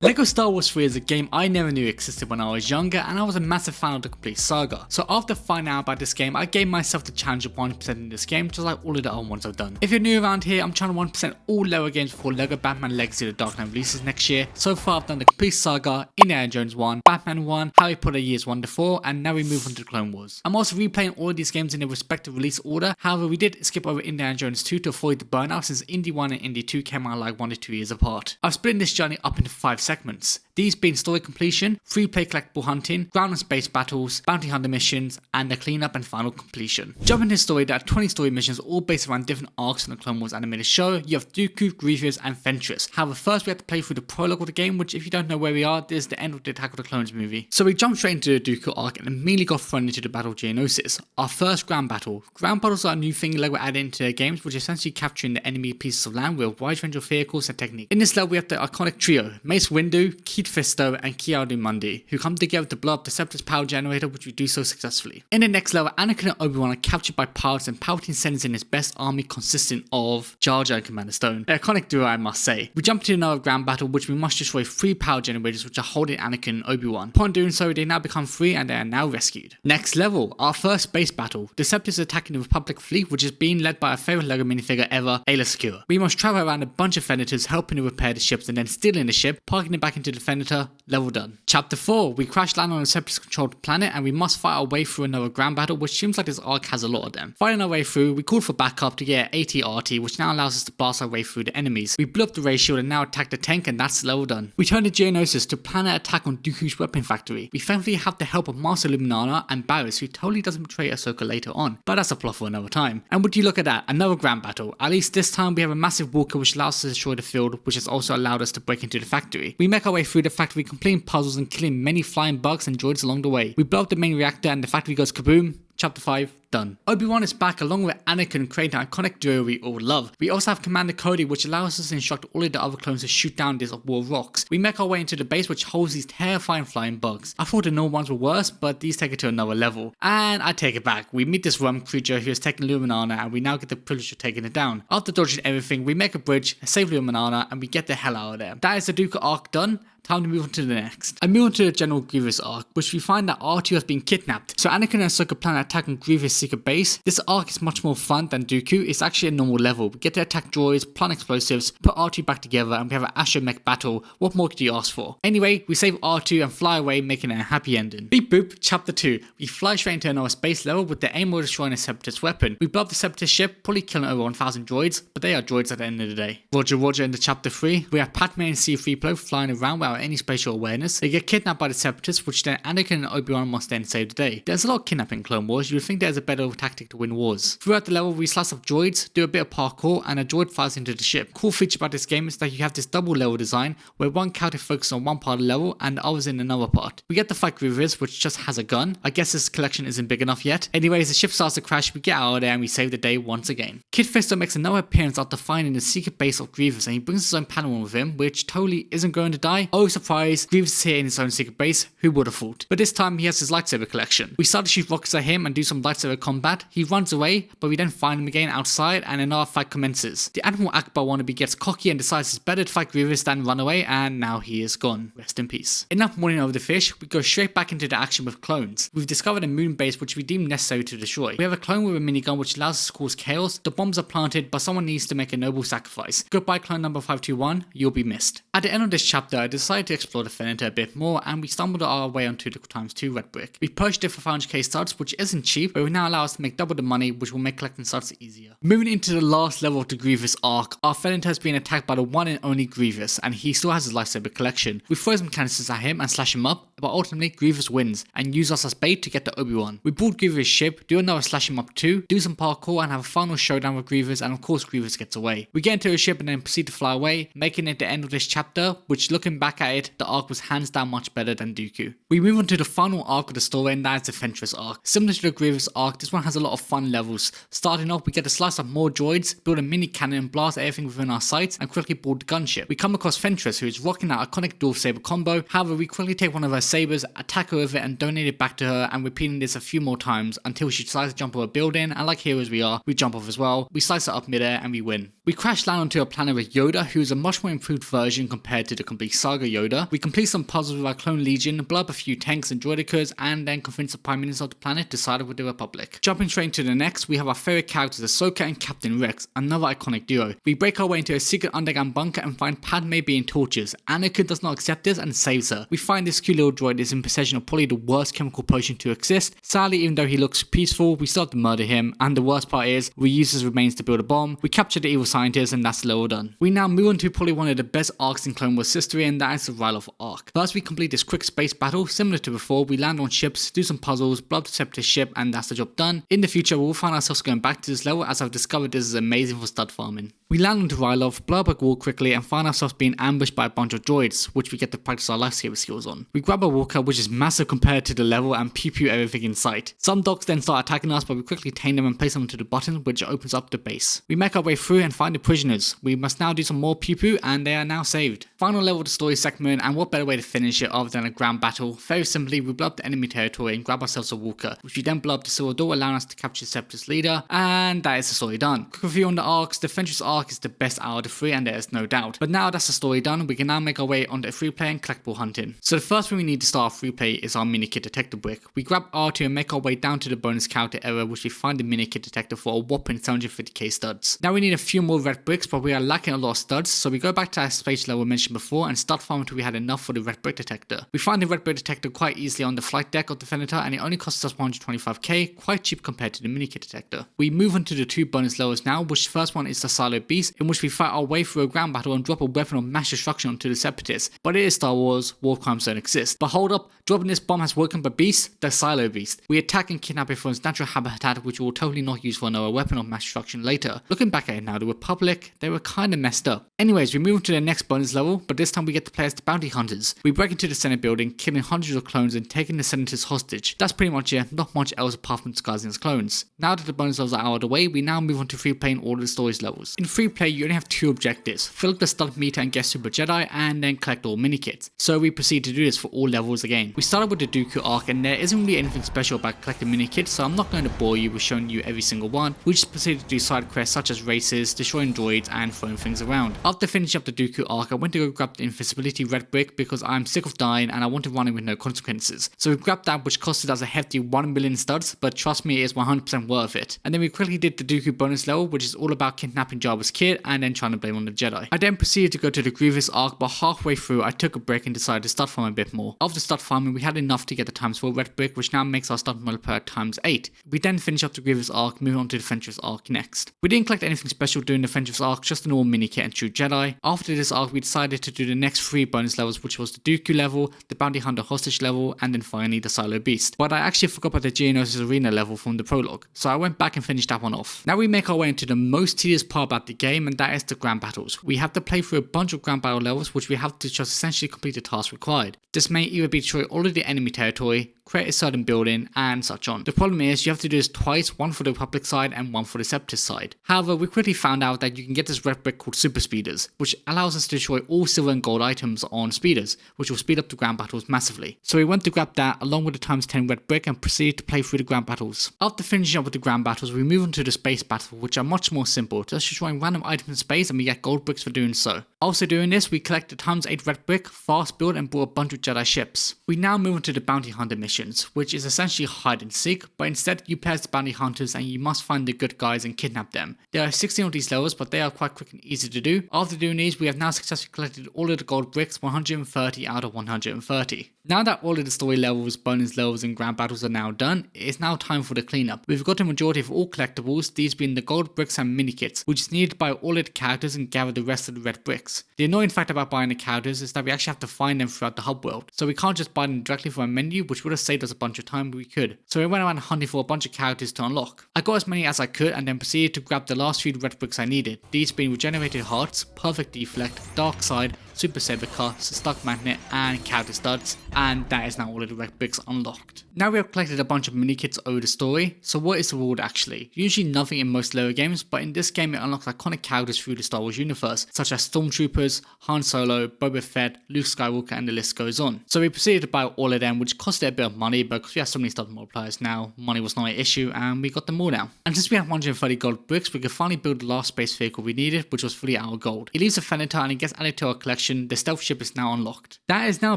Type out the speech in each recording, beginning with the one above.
LEGO Star Wars 3 is a game I never knew existed when I was younger, and I was a massive fan of the Complete Saga. So after finding out about this game, I gave myself the challenge of 100% in this game, just like all of the other ones I've done. If you're new around here, I'm trying to 100% all LEGO games before LEGO Batman Legacy The Dark Knight releases next year. So far I've done the Complete Saga, Indiana Jones 1, Batman 1, Harry Potter Years 1 to 4, and now we move on to the Clone Wars. I'm also replaying all of these games in their respective release order, however we did skip over Indiana Jones 2 to avoid the burnout since Indy 1 and Indy 2 came out like 1 to 2 years apart. I've split this journey up into 5 segments. These being story completion, free play collectible hunting, ground and space battles, bounty hunter missions, and the cleanup and final completion. Jumping into the story, there are 20 story missions all based around different arcs in the Clone Wars animated show. You have Dooku, Grievous, and Ventress. However, first we have to play through the prologue of the game, which if you don't know where we are, this is the end of the Attack of the Clones movie. So we jump straight into the Dooku arc and immediately got thrown into the Battle of Geonosis, our first ground battle. Ground battles are a new thing LEGO added into their games, which is essentially capturing the enemy pieces of land with a wide range of vehicles and techniques. In this level we have the iconic trio, Mace Windu, Kit Fisto, and Ki-Adi-Mundi, who come together to blow up the Deceptor's power generator, which we do so successfully. In the next level, Anakin and Obi-Wan are captured by pirates, and Palpatine sends in his best army consisting of Jar Jar and Commander Stone. An iconic duo, I must say. We jump to another ground battle, which we must destroy 3 power generators which are holding Anakin and Obi-Wan. Upon doing so, they now become free and they are now rescued. Next level, our first space battle. Deceptors is attacking the Republic fleet, which is being led by our favorite LEGO minifigure ever, Ayla Secure. We must travel around a bunch of Venators, helping to repair the ships and then stealing the ship, parking it back into the Venator. Level done. Chapter 4, we crash land on a Deceptors controlled planet and we must fight our way through another ground battle, which seems like this arc has a lot of them. Fighting our way through, we called for backup to get AT-RT, which now allows us to blast our way through the enemies. We blew up the ray shield and now attack the tank, and that's level done. We turn to Geonosis to plan an attack on Dooku's weapon factory. We thankfully have the help of Master Luminara and Barriss, who totally doesn't betray Ahsoka later on, but that's a plot for another time. And would you look at that, another ground battle. At least this time we have a massive walker which allows us to destroy the field, which has also allowed us to break into the factory. We make our way through the factory, completing puzzles and killing many flying bugs and droids along the way. We blow up the main reactor and the factory goes kaboom. Chapter 5, done. Obi-Wan is back along with Anakin, creating an iconic duo we all love. We also have Commander Cody, which allows us to instruct all of the other clones to shoot down this wall of rocks. We make our way into the base, which holds these terrifying flying bugs. I thought the normal ones were worse, but these take it to another level. And I take it back. We meet this rum creature who has taken Luminara, and we now get the privilege of taking it down. After dodging everything, we make a bridge, save Luminara, and we get the hell out of there. That is the Dooku arc done. Time to move on to the next. I move on to the General Grievous arc, which we find that R2 has been kidnapped. So Anakin and Ahsoka plan an attack on Grievous' secret base. This arc is much more fun than Dooku. It's actually a normal level. We get to attack droids, plant explosives, put R2 back together, and we have an astromech battle. What more could you ask for? Anyway, we save R2 and fly away, making it a happy ending. Beep boop, chapter 2. We fly straight into another space level with the aim of destroying a Separatist weapon. We blow up the Separatist ship, probably killing over 1,000 droids, but they are droids at the end of the day. Roger in the chapter 3. We have Padme and C-3PO flying around without any spatial awareness. They get kidnapped by the Separatists, which then Anakin and Obi-Wan must then save the day. There's a lot of kidnapping in Clone Wars. You would think there's a better tactic to win wars. Throughout the level, we slice up droids, do a bit of parkour, and a droid flies into the ship. Cool feature about this game is that you have this double level design, where one character focuses on one part of the level and the others in another part. We get to fight Grievous, which just has a gun. I guess this collection isn't big enough yet. Anyways, the ship starts to crash, we get out of there and we save the day once again. Kit Fisto makes another appearance after finding the secret base of Grievous, and he brings his own Padawan with him, which totally isn't going to die. Oh surprise, Grievous is here in his own secret base, who would have thought? But this time he has his lightsaber collection. We start to shoot rockets at him and do some lightsaber combat. He runs away, but we then find him again outside and another fight commences. The Admiral Akbar wannabe gets cocky and decides it's better to fight Grievous than run away, and now he is gone. Rest in peace. Enough mourning over the fish, we go straight back into the action with clones. We've discovered a moon base which we deem necessary to destroy. We have a clone with a minigun which allows us to cause chaos. The bombs are planted, but someone needs to make a noble sacrifice. Goodbye clone number 521, you'll be missed. At the end of this chapter, I decided to explore the Venator a bit more, and we stumbled our way onto the ×2 red brick. We purchased it for 500k studs, which isn't cheap, but will now allow us to make double the money, which will make collecting studs easier. Moving into the last level of the Grievous arc, our Venator has been attacked by the one and only Grievous, and he still has his lightsaber collection. We throw some canisters at him and slash him up, but ultimately Grievous wins, and use us as bait to get to Obi-Wan. We board Grievous' ship, do another slash him up too, do some parkour and have a final showdown with Grievous, and of course Grievous gets away. We get into a ship and then proceed to fly away, making it the end of this chapter, which looking back at it, the arc was hands down much better than Dooku. We move on to the final arc of the story, and that is the Ventress arc. Similar to the Grievous arc, this one has a lot of fun levels. Starting off, we get to slice up more droids, build a mini cannon and blast everything within our sights, and quickly board the gunship. We come across Ventress, who is rocking that iconic dual saber combo. However, we quickly take one of her sabers, attack her with it and donate it back to her, and repeating this a few more times until she decides to jump over a building, and like heroes we are, we jump off as well, we slice it up midair and we win. We crash land onto a planet with Yoda, who is a much more improved version compared to the Complete Saga Yoda. We complete some puzzles with our clone legion, blow up a few tanks and droidicas, and then convince the Prime Minister of the planet to side up with the Republic. Jumping straight into the next, we have our favourite characters Ahsoka and Captain Rex, another iconic duo. We break our way into a secret underground bunker and find Padme being tortured. Anakin does not accept this and saves her. We find this cute little droid is in possession of probably the worst chemical potion to exist. Sadly, even though he looks peaceful, we still have to murder him, and the worst part is, we use his remains to build a bomb, we capture the evil scientist, and that's the level done. We now move on to probably one of the best arcs in Clone Wars history, and that is the Ryloth arc. First, we complete this quick space battle, similar to before. We land on ships, do some puzzles, blow up the separatist ship, and that's the job done. In the future, we'll find ourselves going back to this level, as I've discovered this is amazing for stud farming. We land onto Ryloth, blow up a wall quickly, and find ourselves being ambushed by a bunch of droids, which we get to practice our lifesaver skills on. We grab a walker, which is massive compared to the level, and pew everything in sight. Some dogs then start attacking us, but we quickly tame them and place them onto the button, which opens up the base. We make our way through and find the prisoners. We must now do some more pew, and they are now saved. Final level of the story segment, and what better way to finish it other than a grand battle? Very simply, we blow up the enemy territory and grab ourselves a walker, which we then blow up the silver door, allowing us to capture Separatist leader, and that is the story done. Quick review on the arcs. The Fentress arc is the best out of the three, and there is no doubt. But now that's the story done, we can now make our way onto the free play and collectible hunting. So the first thing we need to start free play is our mini kit detector brick. We grab R2 and make our way down to the bonus character area, which we find the mini kit detector for a whopping 750k studs. Now we need a few more red bricks, but we are lacking a lot of studs, so we go back to our space level mentioned before and start farming until we had enough for the red brick detector. We find the red brick detector quite easily on the flight deck of the Venator, and it only costs us 125k, quite cheap compared to the mini kit detector. We move on to the two bonus levels now, which the first one is the Silo Beast, in which we fight our way through a ground battle and drop a weapon of mass destruction onto the Separatists. But it is Star Wars, war crimes don't exist. But hold up, dropping this bomb has woken up a beast, the Silo Beast. We attack and kidnap it from its natural habitat, which we will totally not use for another weapon of mass destruction later. Looking back at it now, the Republic, they were kinda messed up. Anyways, we move on to the next bonus level, but this time we get to play as the bounty hunters. We break into the Senate building, killing hundreds of clones and taking the senators hostage. That's pretty much it, not much else apart from disguising as clones. Now that the bonus levels are out of the way, we now move on to free play and all of the stories levels. In free play, you only have two objectives: fill up the stud meter and get Super Jedi, and then collect all mini kits. So we proceed to do this for all levels again. We started with the Dooku arc, and there isn't really anything special about collecting mini kits, so I'm not going to bore you with showing you every single one. We just proceeded to do side quests such as races, destroying droids, and throwing things around. After finishing up the Dooku arc, I went to go grab the invisibility red brick because I'm sick of dying and I want to run it with no consequences. So we grabbed that, which costed us a hefty 1 million studs, but trust me, it is 100% worth it. And then we quickly did the Dooku bonus level, which is all about kidnapping Jabba's kid and then trying to blame on the Jedi. I then proceeded to go to the Grievous arc, but halfway through I took a break and decided to start farming a bit more. After start farming, we had enough to get the times 4 red brick, which now makes our start multiplier times 8. We then finish up the Grievous arc, moving on to the Fentress arc next. We didn't collect anything special during the Fentress arc, just a normal mini kit and true Jedi. After this arc, we decided to do the next 3 bonus levels, which was the Dooku level, the Bounty Hunter hostage level, and then finally the Silo Beast. But I actually forgot about the Geonosis Arena level from the prologue, so I went back and finished that one off. Now we make our way into the most tedious part about the game, and that is the grand battles. We have to play through a bunch of grand battle levels, which we have to just essentially complete the task required. This may either be destroy all of the enemy territory, create a certain building, and such on. The problem is you have to do this twice, one for the Republic side and one for the Separatist side. However, we quickly found out that you can get this red brick called Super Speeders, which allows us to destroy all silver and gold items on speeders, which will speed up the ground battles massively. So we went to grab that along with the times 10 red brick and proceeded to play through the ground battles. After finishing up with the ground battles, we move on to the space battle, which are much more simple, just destroying random items in space, and we get gold bricks for doing so. Also doing this, we collect the times 8 red brick, fast build, and bought a bunch of Jedi ships. We now move on to the bounty hunter missions, which is essentially hide and seek, but instead you play as the bounty hunters and you must find the good guys and kidnap them. There are 16 of these levels, but they are quite quick and easy to do. After doing these, we have now successfully collected all of the gold bricks, 130 out of 130. Now that all of the story levels, bonus levels, and grand battles are now done, it is now time for the cleanup. We've got a majority of all collectibles, these being the gold bricks and mini kits, which is needed by all of the characters and gather the rest of the red bricks. The annoying fact about buying the characters is that we actually have to find them throughout the hub world, so we can't just buy them directly from a menu, which would have saved us a bunch of time, but we could. So we went around hunting for a bunch of characters to unlock. I got as many as I could and then proceeded to grab the last few red bricks I needed, these being regenerated hearts, perfect deflect, dark side, super saber cuts, stock magnet, and character studs, and that is now all of the red bricks unlocked. Now we have collected a bunch of mini kits over the story, so what is the reward actually? Usually nothing in most lower games, but in this game it unlocks iconic characters through the Star Wars universe, such as Stormtroopers, Han Solo, Boba Fett, Luke Skywalker, and the list goes on. So we proceeded to buy all of them, which costed a bit of money, but because we have so many starter multipliers now, money was not an issue, and we got them all now. And since we have 130 gold bricks, we could finally build the last space vehicle we needed, which was 3 hour gold. It leaves a Venator and it gets added to our collection. The stealth ship is now unlocked. That is now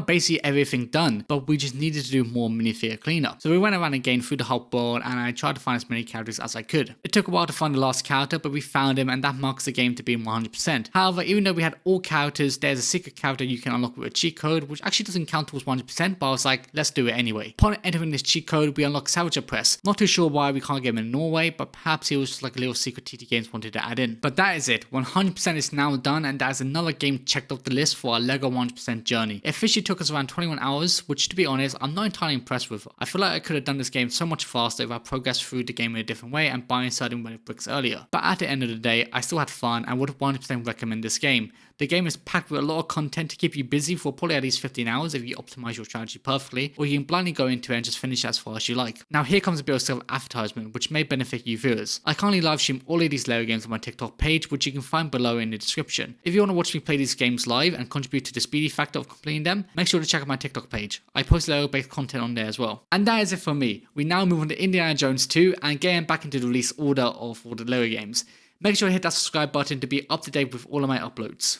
basically everything done, but we just needed to do more minifigure cleanup. So we went around again through the whole world and I tried to find as many characters as I could. It took a while to find the last character, but we found him and that marks the game to be 100%. However, even though we had all characters, there's a secret character you can unlock with a cheat code, which actually doesn't count towards 100%, but I was like, let's do it anyway. Upon entering this cheat code, we unlock Savager Press. Not too sure why we can't get him in Norway, but perhaps it was just like a little secret TT Games wanted to add in. But that is it. 100% is now done, and that is another game checked off the list for our LEGO 100% journey. It officially took us around 21 hours, which to be honest, I'm not entirely impressed with. I feel like I could have done this game so much faster if I progressed through the game in a different way and buying certain red bricks earlier. But at the end of the day, I still had fun and would 100% recommend this game. The game is packed with a lot of content to keep you busy for probably at least 15 hours if you optimize your strategy perfectly, or you can blindly go into it and just finish as far as you like. Now here comes a bit of self-advertisement, which may benefit you viewers. I currently live stream all of these LEGO games on my TikTok page, which you can find below in the description. If you want to watch me play these games live and contribute to the speedy factor of completing them, make sure to check out my TikTok page. I post LEGO based content on there as well. And that is it for me. We now move on to Indiana Jones 2 and getting back into the release order of all the LEGO games. Make sure to hit that subscribe button to be up to date with all of my uploads.